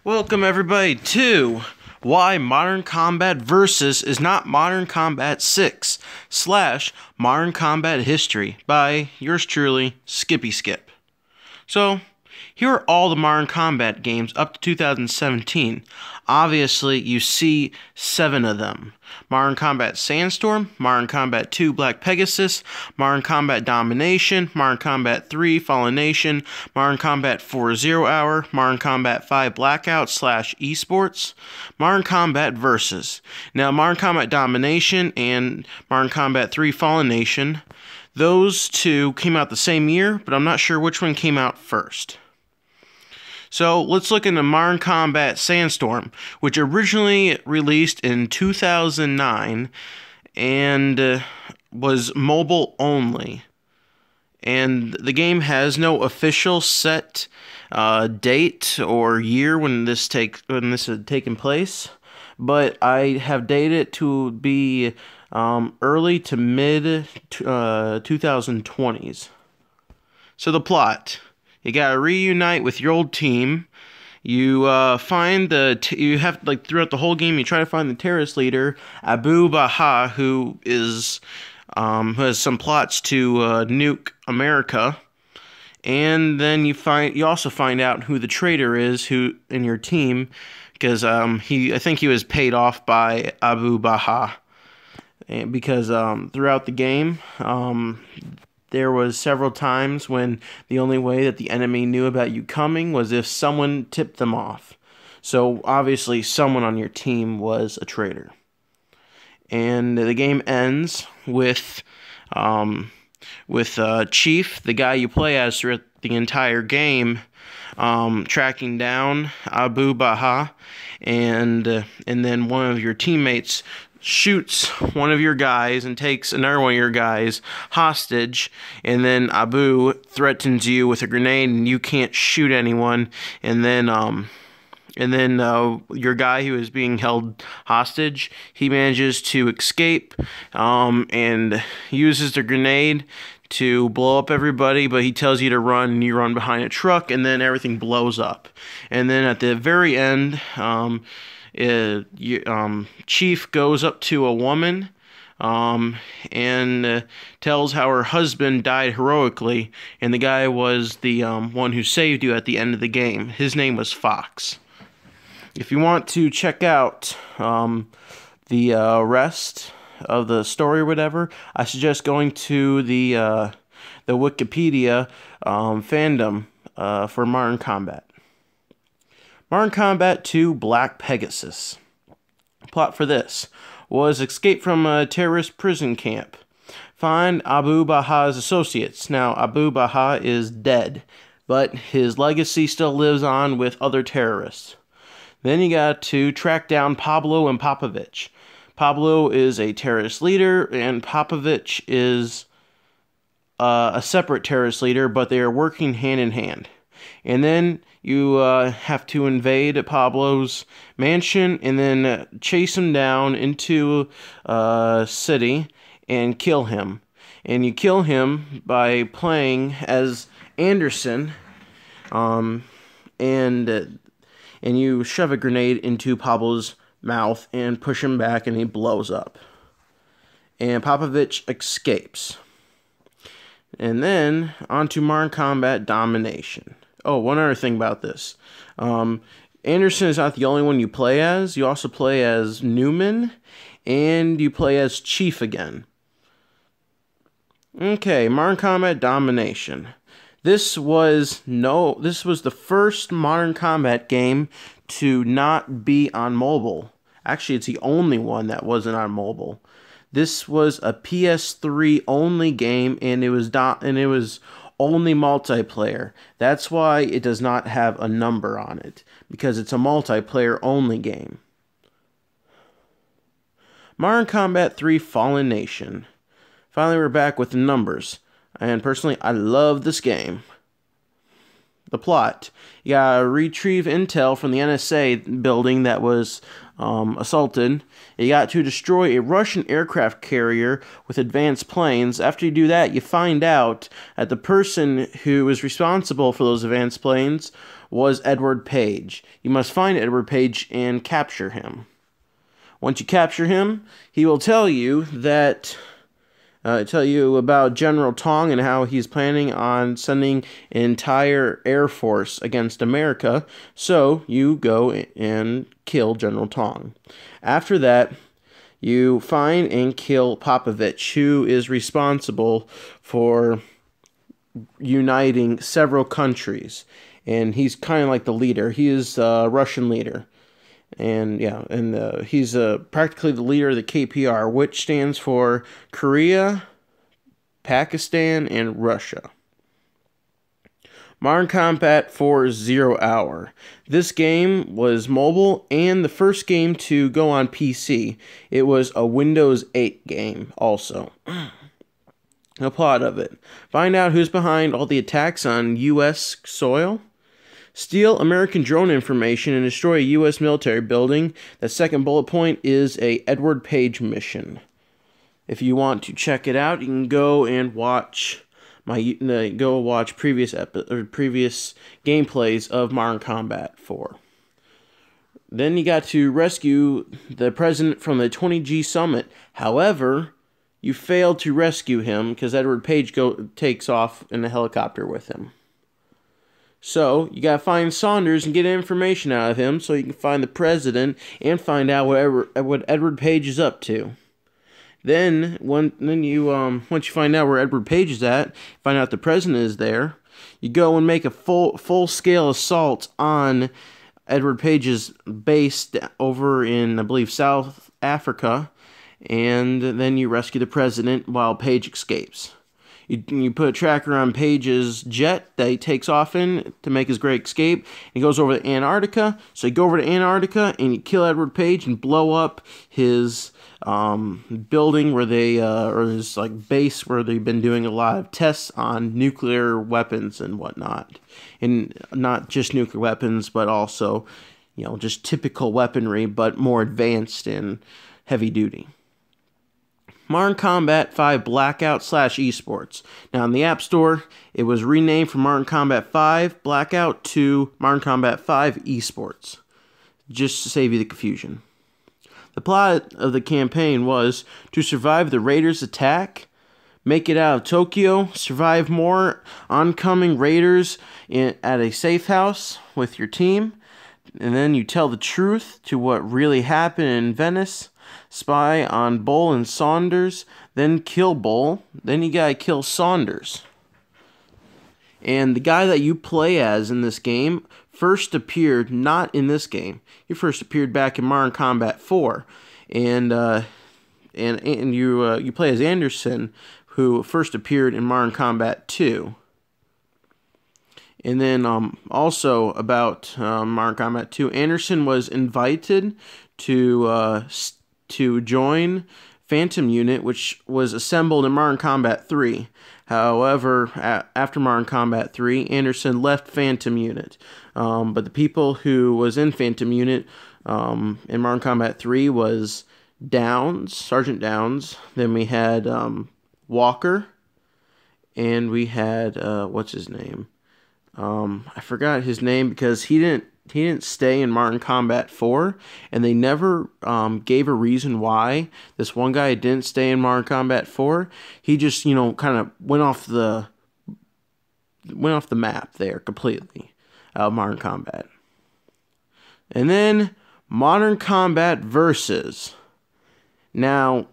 Welcome everybody to Why Modern Combat Versus is Not Modern Combat 6 / Modern Combat History by yours truly, Skippy Skip. So, here are all the Modern Combat games up to 2017. Obviously, you see 7 of them. Modern Combat Sandstorm, Modern Combat 2 Black Pegasus, Modern Combat Domination, Modern Combat 3 Fallen Nation, Modern Combat 4 0 Hour, Modern Combat 5 Blackout / eSports, Modern Combat Versus. Now, Modern Combat Domination and Modern Combat 3 Fallen Nation, those two came out the same year, but I'm not sure which one came out first. So let's look into Modern Combat Sandstorm, which originally released in 2009 and was mobile only. And the game has no official set date or year when this had taken place, but I have dated it to be early to mid 2020s. So the plot. You gotta reunite with your old team. You find you have throughout the whole game. You try to find the terrorist leader Abu Baha, who has some plots to nuke America. And then you also find out who the traitor is, who in your team, because I think he was paid off by Abu Baha, because throughout the game there was several times when the only way that the enemy knew about you coming was if someone tipped them off. So obviously someone on your team was a traitor. And the game ends with Chief, the guy you play as throughout the entire game, tracking down Abu Baha, and then one of your teammates shoots one of your guys and takes another one of your guys hostage, and then Abu threatens you with a grenade and you can't shoot anyone, and then your guy who is being held hostage, he manages to escape and uses the grenade to blow up everybody, but he tells you to run, and you run behind a truck, and then everything blows up. And then at the very end, Chief goes up to a woman and tells how her husband died heroically, and the guy was the one who saved you at the end of the game. His name was Fox. If you want to check out the rest of the story or whatever, I suggest going to the Wikipedia fandom for Modern Combat. Modern Combat 2 Black Pegasus. Plot for this was escape from a terrorist prison camp. Find Abu Baha's associates. Now, Abu Baha is dead, but his legacy still lives on with other terrorists. Then you got to track down Pablo and Popovich. Pablo is a terrorist leader, and Popovich is a separate terrorist leader, but they are working hand in hand. And then you have to invade Pablo's mansion and then chase him down into a city and kill him. And you kill him by playing as Anderson, and you shove a grenade into Pablo's mouth and push him back, and he blows up. And Popovich escapes. And then on to Modern Combat Domination. Oh, one other thing about this. Anderson is not the only one you play as. You also play as Newman, and you play as Chief again. Okay, Modern Combat Domination. This was the first Modern Combat game to not be on mobile. Actually, it's the only one that wasn't on mobile. This was a PS3 only game, and it was only multiplayer. That's why it does not have a number on it, because it's a multiplayer only game. Modern Combat 3 Fallen Nation. Finally, we're back with the numbers, and personally, I love this game. The plot. You gotta retrieve intel from the NSA building that was assaulted. You got to destroy a Russian aircraft carrier with advanced planes. After you do that, you find out that the person who was responsible for those advanced planes was Edward Page. You must find Edward Page and capture him. Once you capture him, he will tell you about General Tong and how he's planning on sending an entire air force against America. So you go and kill General Tong. After that, you find and kill Popovich, who is responsible for uniting several countries. And he's kind of like the leader. He is a Russian leader. And he's practically the leader of the KPR, which stands for Korea, Pakistan, and Russia. Modern Combat 4 Zero Hour. This game was mobile and the first game to go on PC. It was a Windows 8 game also. The plot of it. Find out who's behind all the attacks on U.S. soil. Steal American drone information and destroy a U.S. military building. The second bullet point is a Edward Page mission. If you want to check it out, you can go and watch previous gameplays of Modern Combat 4. Then you got to rescue the president from the 20G summit. However, you failed to rescue him because Edward Page takes off in a helicopter with him. So, you gotta find Saunders and get information out of him so you can find the president and find out what Edward Page is up to. Then once you find out where Edward Page is at, find out the president is there, you go and make a full-scale assault on Edward Page's base over in, I believe, South Africa, and then you rescue the president while Page escapes. You put a tracker on Page's jet that he takes off in to make his great escape. He goes over to Antarctica. So you go over to Antarctica and you kill Edward Page and blow up his building where or his base where they've been doing a lot of tests on nuclear weapons and whatnot. And not just nuclear weapons, but also, just typical weaponry, but more advanced and heavy duty. Modern Combat 5 Blackout / eSports. Now, in the App Store, it was renamed from Modern Combat 5 Blackout to Modern Combat 5 eSports, just to save you the confusion. The plot of the campaign was to survive the Raiders' attack, make it out of Tokyo, survive more oncoming Raiders at a safe house with your team, and then you tell the truth to what really happened in Venice, spy on Bull and Saunders, then kill Bull, then you gotta kill Saunders. And the guy that you play as in this game first appeared not in this game. He first appeared back in Modern Combat 4, and you play as Anderson, who first appeared in Modern Combat 2. And then also about Modern Combat 2, Anderson was invited to join Phantom Unit, which was assembled in Modern Combat 3. However, after Modern Combat 3, Anderson left Phantom Unit. But the people who was in Phantom Unit in Modern Combat 3 was Downs, Sergeant Downs. Then we had Walker, and we had what's his name? I forgot his name because he didn't stay in Modern Combat 4, and they never gave a reason why this one guy didn't stay in Modern Combat 4. He just, kind of went off the map there completely out of Modern Combat. And then Modern Combat Versus. Now,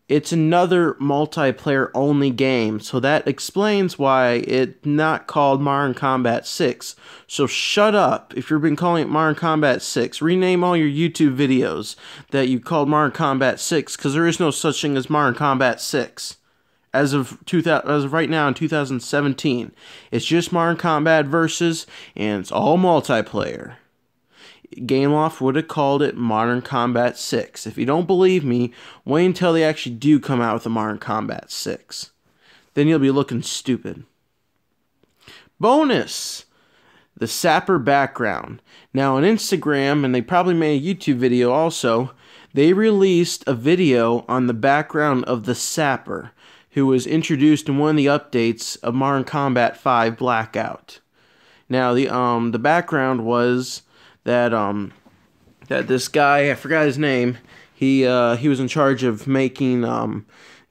it's another multiplayer only game, so that explains why it's not called Modern Combat 6. So shut up if you've been calling it Modern Combat 6. Rename all your YouTube videos that you called Modern Combat 6, because there is no such thing as Modern Combat 6. As of right now in 2017, it's just Modern Combat Versus, and it's all multiplayer. Gameloft would have called it Modern Combat 6. If you don't believe me, wait until they actually do come out with a Modern Combat 6. Then you'll be looking stupid. Bonus! The Sapper Background. Now on Instagram, and they probably made a YouTube video also, they released a video on the background of the Sapper, who was introduced in one of the updates of Modern Combat 5 Blackout. Now the background was that that this guy, I forgot his name, he was in charge of making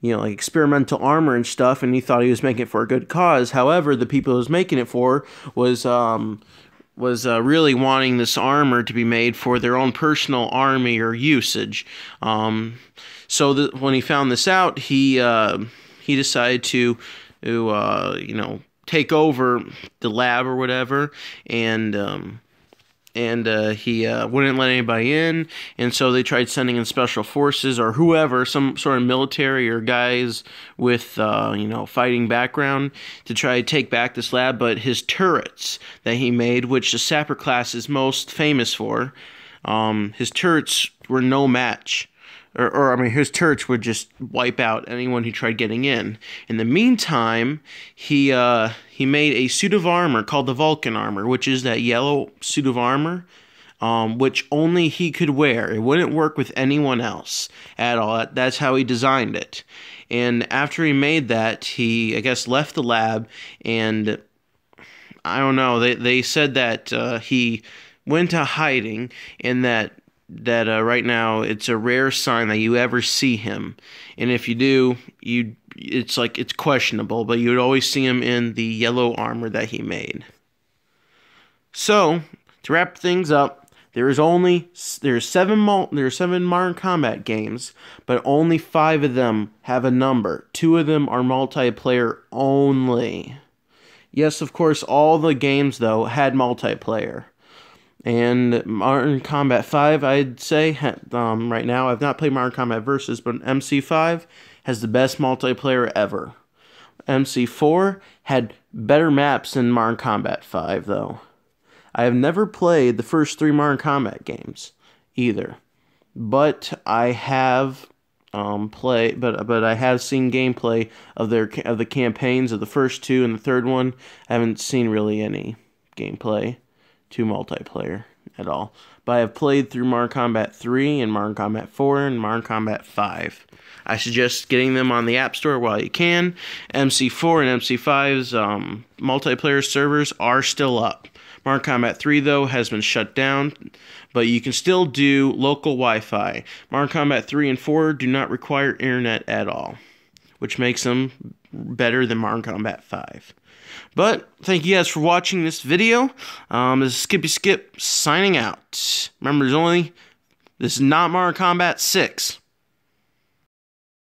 like experimental armor and stuff, and he thought he was making it for a good cause. However, the people he was making it for was really wanting this armor to be made for their own personal army or usage. So when he found this out, he decided to take over the lab or whatever, and he wouldn't let anybody in, and so they tried sending in special forces or whoever, some sort of military or guys with fighting background to try to take back this lab. But his turrets that he made, which the Sapper class is most famous for, his turrets were no match. His turrets would just wipe out anyone who tried getting in. In the meantime, he made a suit of armor called the Vulcan armor, which is that yellow suit of armor, which only he could wear. It wouldn't work with anyone else at all. That's how he designed it. And after he made that, he, I guess, left the lab, and I don't know. They said that he went to hiding, and that right now it's a rare sign that you ever see him, and if you do, it's questionable, but you would always see him in the yellow armor that he made. So to wrap things up, there's 7 Modern Combat games, but only 5 of them have a number. 2 of them are multiplayer only. Yes, of course, all the games though had multiplayer. And Modern Combat 5, I'd say, right now, I've not played Modern Combat Versus, but MC5 has the best multiplayer ever. MC4 had better maps than Modern Combat 5, though. I have never played the first 3 Modern Combat games, either. But I have but I have seen gameplay of the campaigns of the first 2 and the third one. I haven't seen really any gameplay to multiplayer at all. But I have played through Modern Combat 3 and Modern Combat 4 and Modern Combat 5. I suggest getting them on the App Store while you can. MC4 and MC5's multiplayer servers are still up. Modern Combat 3, though, has been shut down, but you can still do local Wi-Fi. Modern Combat 3 and 4 do not require internet at all, which makes them better than Modern Combat 5. But thank you guys for watching this video. This is Skip signing out. Remember, this is not Modern Combat 6.